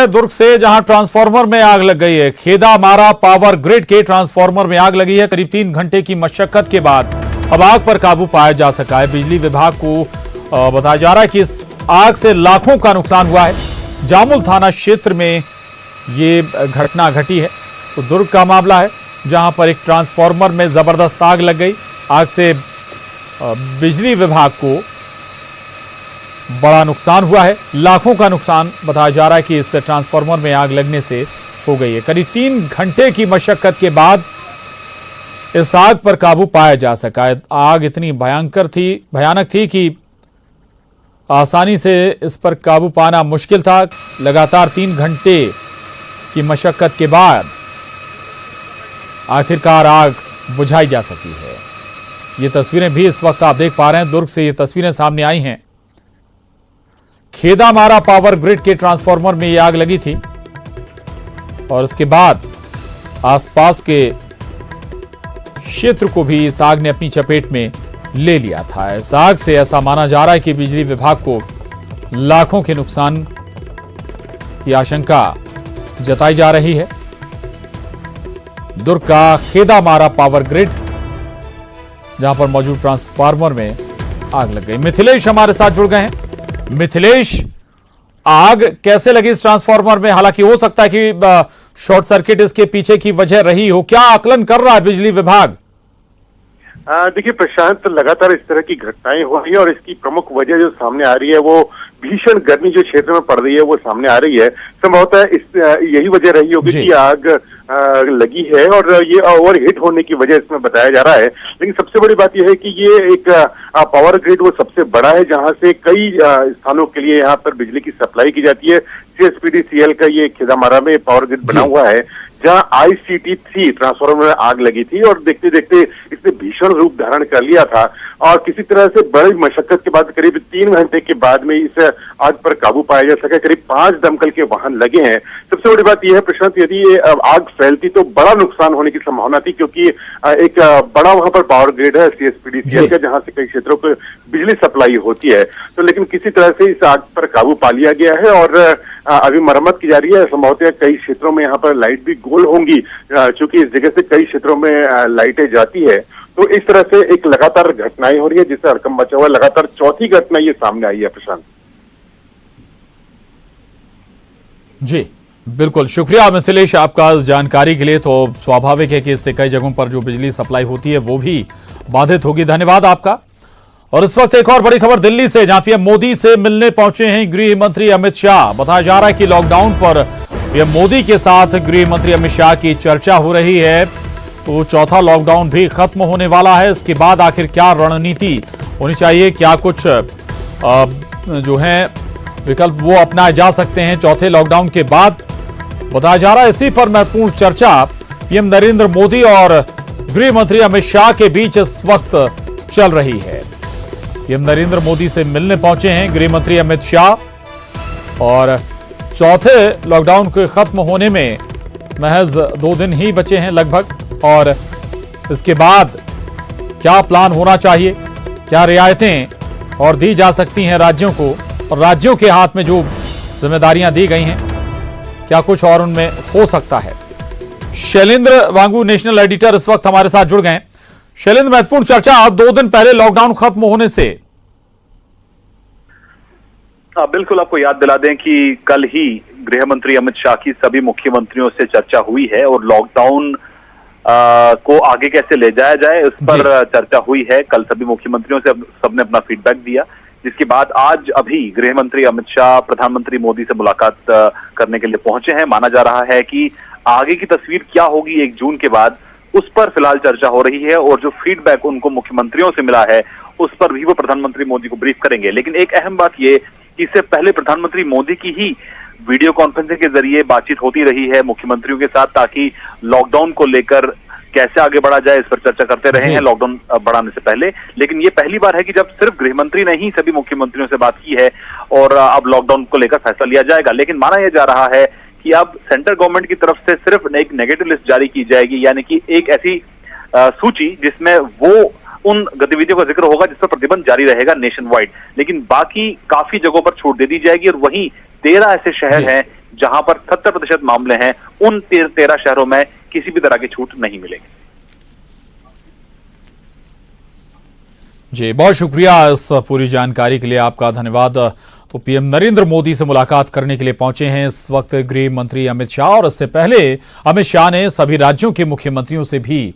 दुर्ग से जहां ट्रांसफार्मर में आग लग गई है। खेदा मारा पावर ग्रिड के ट्रांसफार्मर में आग लगी है। करीब 3 घंटे की मशक्कत के बाद अब आग पर काबू पाया जा सका है। बिजली विभाग को बताया जा रहा है कि इस आग से लाखों का नुकसान हुआ है। जामुल थाना क्षेत्र में ये घटना घटी है। तो दुर्ग का मामला है जहां पर एक ट्रांसफार्मर में जबरदस्त आग लग गई। आग से बिजली विभाग को बड़ा नुकसान हुआ है। लाखों का नुकसान बताया जा रहा है कि इस ट्रांसफार्मर में आग लगने से हो गई है। करीब 3 घंटे की मशक्कत के बाद इस आग पर काबू पाया जा सका है। आग इतनी भयानक थी कि आसानी से इस पर काबू पाना मुश्किल था। लगातार 3 घंटे की मशक्कत के बाद आखिरकार आग बुझाई जा सकी है। ये तस्वीरें भी इस वक्त आप देख पा रहे हैं। दुर्ग से ये तस्वीरें सामने आई हैं। खेदा मारा पावर ग्रिड के ट्रांसफार्मर में यह आग लगी थी और उसके बाद आसपास के क्षेत्र को भी इस आग ने अपनी चपेट में ले लिया था। इस आग से ऐसा माना जा रहा है कि बिजली विभाग को लाखों के नुकसान की आशंका जताई जा रही है। दुर्ग का खेदा मारा पावर ग्रिड जहां पर मौजूद ट्रांसफार्मर में आग लग गई। मिथिलेश हमारे साथ जुड़ गए हैं। मिथिलेश, आग कैसे लगी इस ट्रांसफार्मर में? हालांकि हो सकता है कि शॉर्ट सर्किट इसके पीछे की वजह रही हो। क्या आकलन कर रहा है बिजली विभाग? देखिए प्रशांत, लगातार इस तरह की घटनाएं हो रही है और इसकी प्रमुख वजह जो सामने आ रही है वो भीषण गर्मी जो क्षेत्र में पड़ रही है वो सामने आ रही है। संभवतः यही वजह रही होगी कि आग लगी है और ये ओवर हीट होने की वजह इसमें बताया जा रहा है। लेकिन सबसे बड़ी बात यह है कि ये एक पावर ग्रिड वो सबसे बड़ा है जहां से कई स्थानों के लिए यहाँ पर बिजली की सप्लाई की जाती है। CSPDCL का ये खेदामारा में पावर ग्रिड बना हुआ है जहां ICT3 ट्रांसफार्मर में आग लगी थी और देखते देखते इसने भीषण रूप धारण कर लिया था और किसी तरह से बड़ी मशक्कत के बाद करीब 3 घंटे के बाद में इस आग पर काबू पाया जा सका। करीब 5 दमकल के वाहन लगे हैं। सबसे बड़ी बात यह है प्रशांत, यदि ये आग फैलती तो बड़ा नुकसान होने की संभावना थी क्योंकि एक बड़ा वहां पर पावर ग्रिड है CSPDCL का जहां से कई क्षेत्रों पर बिजली सप्लाई होती है। तो लेकिन किसी तरह से इस आग पर काबू पा लिया गया है और अभी मरम्मत की जा रही है। संभवतः कई क्षेत्रों में यहाँ पर लाइट भी गोल होंगी क्योंकि इस जगह से कई क्षेत्रों में लाइटें जाती है। तो इस तरह से एक लगातार घटनाएं हो रही है जिससे हड़कंप मचा हुआ है। लगातार चौथी घटना ये सामने आई है प्रशांत। जी बिल्कुल, शुक्रिया मिथिलेश आपका इस जानकारी के लिए। तो स्वाभाविक है कि इससे कई जगहों पर जो बिजली सप्लाई होती है वो भी बाधित होगी। धन्यवाद आपका। और इस वक्त एक और बड़ी खबर दिल्ली से, जहां पीएम मोदी से मिलने पहुंचे हैं गृह मंत्री अमित शाह। बताया जा रहा है कि लॉकडाउन पर पीएम मोदी के साथ गृह मंत्री अमित शाह की चर्चा हो रही है। तो चौथा लॉकडाउन भी खत्म होने वाला है। इसके बाद आखिर क्या रणनीति होनी चाहिए, क्या कुछ जो है विकल्प वो अपनाए जा सकते हैं चौथे लॉकडाउन के बाद, बताया जा रहा है। इसी पर महत्वपूर्ण चर्चा पीएम नरेंद्र मोदी और गृह मंत्री अमित शाह के बीच इस वक्त चल रही है। पीएम नरेंद्र मोदी से मिलने पहुंचे हैं गृह मंत्री अमित शाह और चौथे लॉकडाउन के खत्म होने में महज 2 दिन ही बचे हैं लगभग। और इसके बाद क्या प्लान होना चाहिए, क्या रियायतें और दी जा सकती हैं राज्यों को, और राज्यों के हाथ में जो जिम्मेदारियां दी गई हैं क्या कुछ और उनमें हो सकता है। शैलेंद्र वांगू नेशनल एडिटर इस वक्त हमारे साथ जुड़ गए। शैलेंद्र, महत्वपूर्ण चर्चा 2 दिन पहले लॉकडाउन खत्म होने से। बिल्कुल, आपको याद दिला दें कि कल ही गृह मंत्री अमित शाह की सभी मुख्यमंत्रियों से चर्चा हुई है और लॉकडाउन को आगे कैसे ले जाया जाए उस पर चर्चा हुई है। कल सभी मुख्यमंत्रियों से सबने अपना फीडबैक दिया, जिसके बाद आज अभी गृह मंत्री अमित शाह प्रधानमंत्री मोदी से मुलाकात करने के लिए पहुंचे हैं। माना जा रहा है कि आगे की तस्वीर क्या होगी 1 जून के बाद, उस पर फिलहाल चर्चा हो रही है और जो फीडबैक उनको मुख्यमंत्रियों से मिला है उस पर भी वो प्रधानमंत्री मोदी को ब्रीफ करेंगे। लेकिन एक अहम बात ये कि इससे पहले प्रधानमंत्री मोदी की ही वीडियो कॉन्फ्रेंसिंग के जरिए बातचीत होती रही है मुख्यमंत्रियों के साथ, ताकि लॉकडाउन को लेकर कैसे आगे बढ़ा जाए इस पर चर्चा करते रहे हैं लॉकडाउन बढ़ाने से पहले। लेकिन ये पहली बार है कि जब सिर्फ गृह मंत्री ने ही सभी मुख्यमंत्रियों से बात की है और अब लॉकडाउन को लेकर फैसला लिया जाएगा। लेकिन माना यह जा रहा है कि अब सेंट्रल गवर्नमेंट की तरफ से सिर्फ एक नेगेटिव लिस्ट जारी की जाएगी, यानी कि एक ऐसी सूची जिसमें वो उन गतिविधियों का जिक्र होगा जिस पर प्रतिबंध जारी रहेगा नेशन वाइड, लेकिन बाकी काफी जगहों पर छूट दे दी जाएगी। और वहीं 13 ऐसे शहर हैं जहां पर 70% मामले हैं, उन 13 शहरों में किसी भी तरह की छूट नहीं मिलेगी। जी, बहुत शुक्रिया इस पूरी जानकारी के लिए, आपका धन्यवाद। तो पीएम नरेंद्र मोदी से मुलाकात करने के लिए पहुंचे हैं इस वक्त गृह मंत्री अमित शाह, और इससे पहले अमित शाह ने सभी राज्यों के मुख्यमंत्रियों से भी